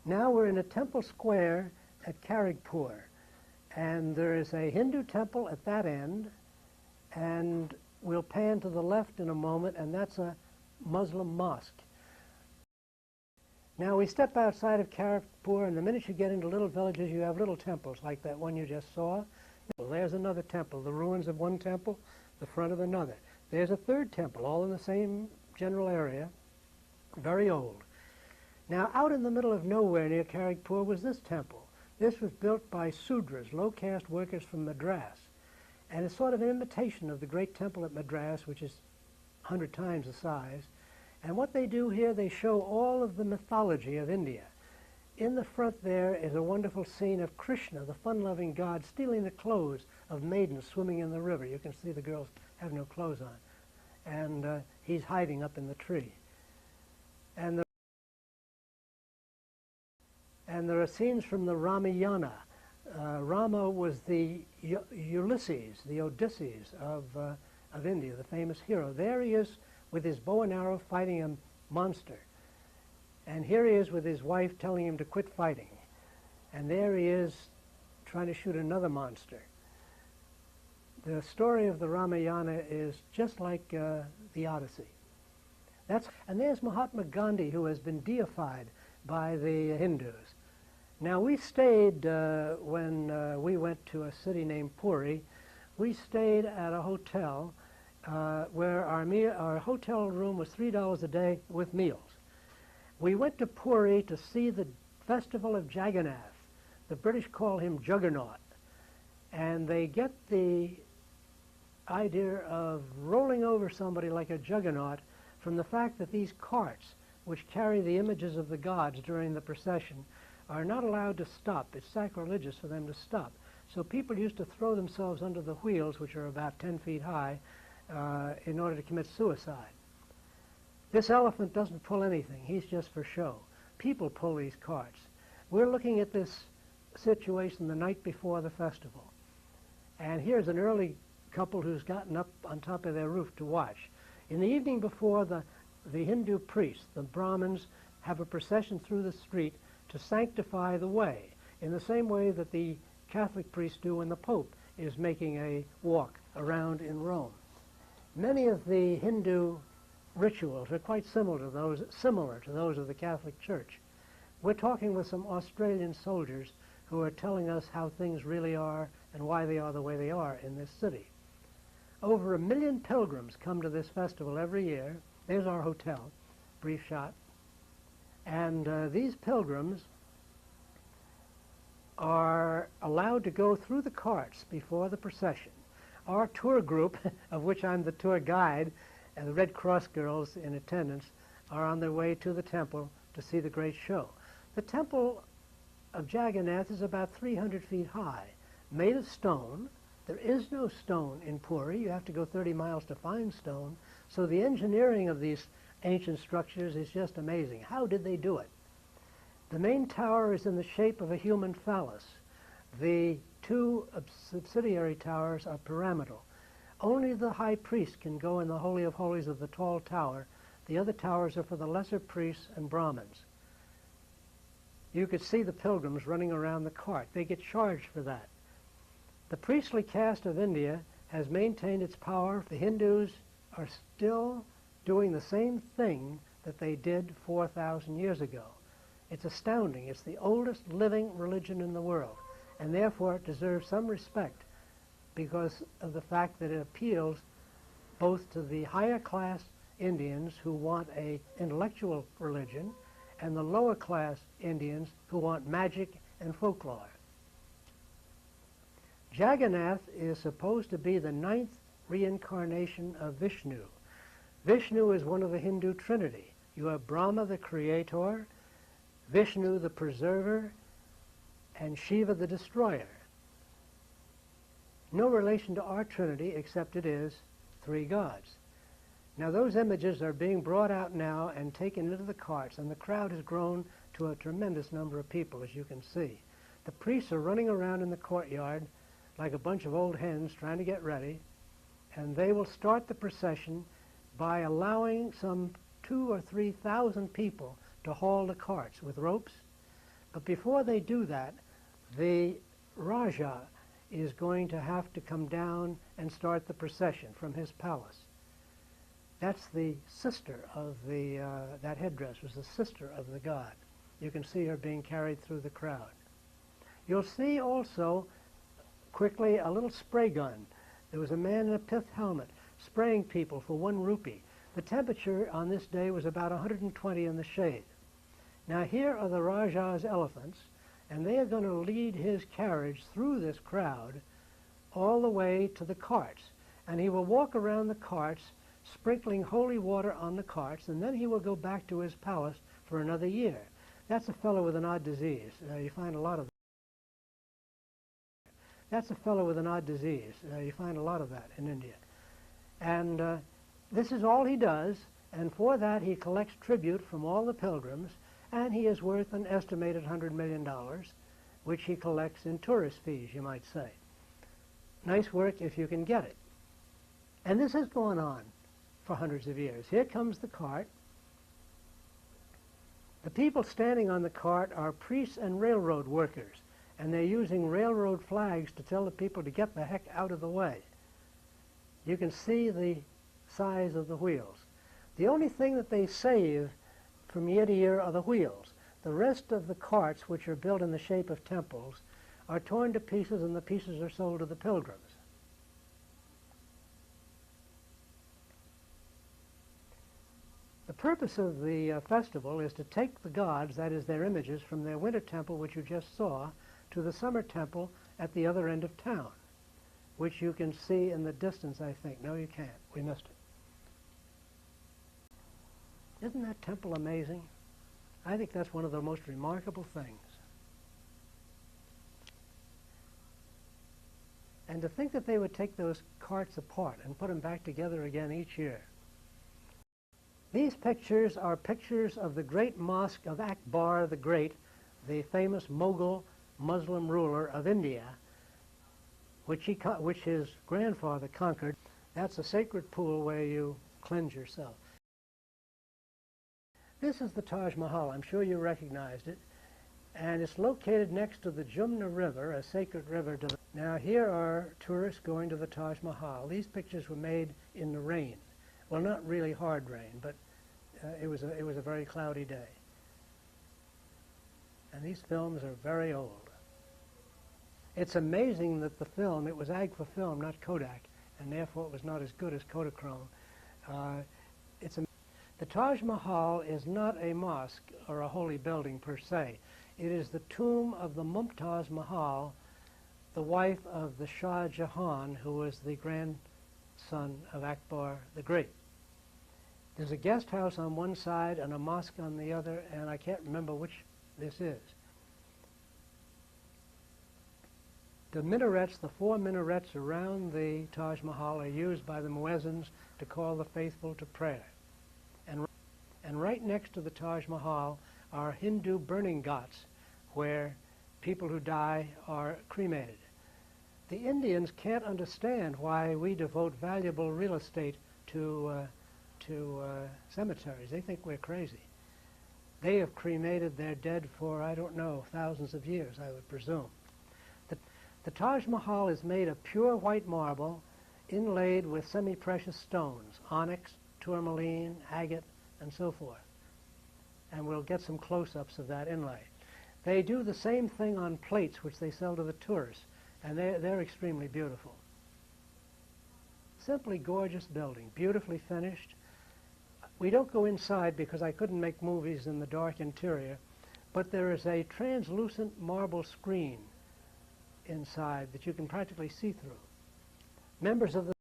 Now we're in a temple square at Karagpur, and there is a Hindu temple at that end, and we'll pan to the left in a moment, and that's a Muslim mosque. Now we step outside of Karagpur, and the minute you get into little villages, you have little temples like that one you just saw. Well, there's another temple, the ruins of one temple, the front of another. There's a third temple, all in the same general area, very old. Now, out in the middle of nowhere near Karagpur was this temple. This was built by Sudras, low-caste workers from Madras. And it's sort of an imitation of the great temple at Madras, which is 100 times the size. And what they do here, they show all of the mythology of India. In the front there is a wonderful scene of Krishna, the fun-loving god, stealing the clothes of maidens swimming in the river. You can see the girls have no clothes on. And he's hiding up in the tree. And there are scenes from the Ramayana. Rama was the Ulysses, the Odysseus of India, the famous hero. There he is with his bow and arrow fighting a monster. And here he is with his wife telling him to quit fighting. And there he is trying to shoot another monster. The story of the Ramayana is just like the Odyssey. And there's Mahatma Gandhi, who has been deified by the Hindus. Now we stayed, when we went to a city named Puri, we stayed at a hotel where our hotel room was $3 a day with meals. We went to Puri to see the festival of Jagannath. The British call him Juggernaut. And they get the idea of rolling over somebody like a juggernaut from the fact that these carts, which carry the images of the gods during the procession, are not allowed to stop. It's sacrilegious for them to stop. So people used to throw themselves under the wheels, which are about 10 feet high, in order to commit suicide. This elephant doesn't pull anything. He's just for show. People pull these carts. We're looking at this situation the night before the festival. And here's an early couple who's gotten up on top of their roof to watch. In the evening before, the Hindu priests, the Brahmins, have a procession through the street to sanctify the way, in the same way that the Catholic priests do when the Pope is making a walk around in Rome. Many of the Hindu rituals are quite similar to those of the Catholic Church. We're talking with some Australian soldiers who are telling us how things really are and why they are the way they are in this city. Over 1 million pilgrims come to this festival every year. There's our hotel, brief shot. And these pilgrims are allowed to go through the carts before the procession. Our tour group, of which I'm the tour guide, and the Red Cross girls in attendance, are on their way to the temple to see the great show. The temple of Jagannath is about 300 feet high, made of stone. There is no stone in Puri. You have to go 30 miles to find stone. So the engineering of these ancient structures is just amazing. How did they do it? The main tower is in the shape of a human phallus. The two subsidiary towers are pyramidal. Only the high priest can go in the Holy of Holies of the tall tower. The other towers are for the lesser priests and Brahmins. You could see the pilgrims running around the cart. They get charged for that. The priestly caste of India has maintained its power. The Hindus are still doing the same thing that they did 4,000 years ago. It's astounding. It's the oldest living religion in the world, and therefore it deserves some respect because of the fact that it appeals both to the higher class Indians who want an intellectual religion and the lower class Indians who want magic and folklore. Jagannath is supposed to be the 9th reincarnation of Vishnu. Vishnu is one of the Hindu trinity. You have Brahma, the creator, Vishnu, the preserver, and Shiva, the destroyer. No relation to our trinity, except it is 3 gods. Now those images are being brought out now and taken into the carts, and the crowd has grown to a tremendous number of people, as you can see. The priests are running around in the courtyard like a bunch of old hens trying to get ready, and they will start the procession by allowing some 2,000 or 3,000 people to haul the carts with ropes. But before they do that, the Raja is going to have to come down and start the procession from his palace. That's the sister of the, that headdress was the sister of the god. You can see her being carried through the crowd. You'll see also, quickly, a little spray gun. There was a man in a pith helmet spraying people for 1 rupee. The temperature on this day was about 120 in the shade. Now here are the Raja's elephants, and they are going to lead his carriage through this crowd all the way to the carts. And he will walk around the carts, sprinkling holy water on the carts, and then he will go back to his palace for another year. That's a fellow with an odd disease. You find a lot of that. That's a fellow with an odd disease. You find a lot of that in India. And this is all he does, and for that he collects tribute from all the pilgrims, and he is worth an estimated $100 million, which he collects in tourist fees, you might say. Nice work if you can get it. And this has gone on for hundreds of years. Here comes the cart. The people standing on the cart are priests and railroad workers, and they're using railroad flags to tell the people to get the heck out of the way. You can see the size of the wheels. The only thing that they save from year to year are the wheels. The rest of the carts, which are built in the shape of temples, are torn to pieces, and the pieces are sold to the pilgrims. The purpose of the festival is to take the gods, that is their images, from their winter temple, which you just saw, to the summer temple at the other end of town, which you can see in the distance, I think. No, you can't. We missed it. Isn't that temple amazing? I think that's one of the most remarkable things. And to think that they would take those carts apart and put them back together again each year. These pictures are pictures of the great mosque of Akbar the Great, the famous Mughal Muslim ruler of India, which his grandfather conquered. That's a sacred pool where you cleanse yourself. This is the Taj Mahal. I'm sure you recognized it. And it's located next to the Jumna River, a sacred river. Now here are tourists going to the Taj Mahal. These pictures were made in the rain. Well, not really hard rain, but it was a very cloudy day. And these films are very old. It's amazing that the film, it was Agfa film, not Kodak, and therefore it was not as good as Kodachrome. The Taj Mahal is not a mosque or a holy building per se. It is the tomb of the Mumtaz Mahal, the wife of the Shah Jahan, who was the grandson of Akbar the Great. There's a guest house on one side and a mosque on the other, and I can't remember which this is. The minarets, the 4 minarets around the Taj Mahal, are used by the muezzins to call the faithful to prayer. And right next to the Taj Mahal are Hindu burning ghats, where people who die are cremated. The Indians can't understand why we devote valuable real estate to cemeteries. They think we're crazy. They have cremated their dead for, I don't know, thousands of years, I would presume. The Taj Mahal is made of pure white marble, inlaid with semi-precious stones, onyx, tourmaline, agate, and so forth. And we'll get some close-ups of that inlay. They do the same thing on plates, which they sell to the tourists, and they're extremely beautiful. Simply gorgeous building, beautifully finished. We don't go inside because I couldn't make movies in the dark interior, but there is a translucent marble screen inside that you can practically see through. Members of the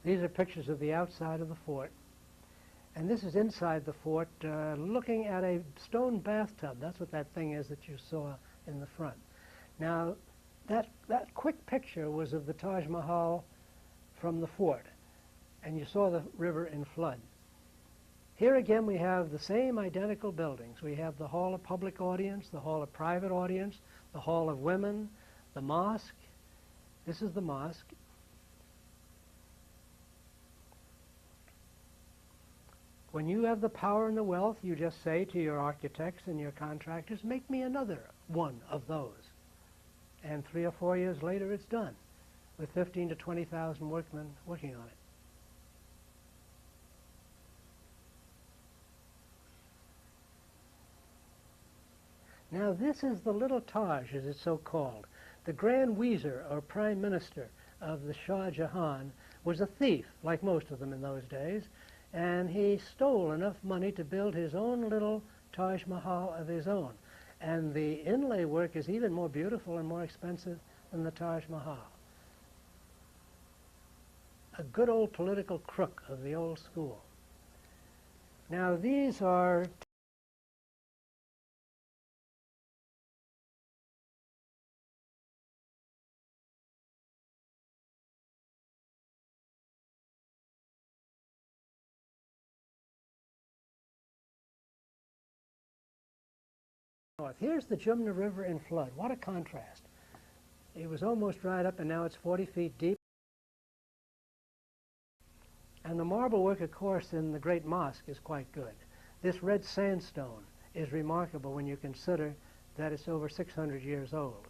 These are pictures of the outside of the fort. And this is inside the fort, looking at a stone bathtub. That's what that thing is that you saw in the front. Now, that quick picture was of the Taj Mahal from the fort, and you saw the river in flood. Here again we have the same identical buildings. We have the Hall of Public Audience, the Hall of Private Audience, the Hall of Women, The mosque, this is the mosque. When you have the power and the wealth, you just say to your architects and your contractors, make me another one of those. And 3 or 4 years later, it's done, with 15 to 20,000 workmen working on it. Now this is the little Taj, as it's so called. The Grand Vizier, or Prime Minister of the Shah Jahan, was a thief, like most of them in those days, and he stole enough money to build his own little Taj Mahal of his own. And the inlay work is even more beautiful and more expensive than the Taj Mahal. A good old political crook of the old school. Now these are north. Here's the Jumna River in flood. What a contrast. It was almost dried up and now it's 40 feet deep. And the marble work, of course, in the great mosque is quite good. This red sandstone is remarkable when you consider that it's over 600 years old.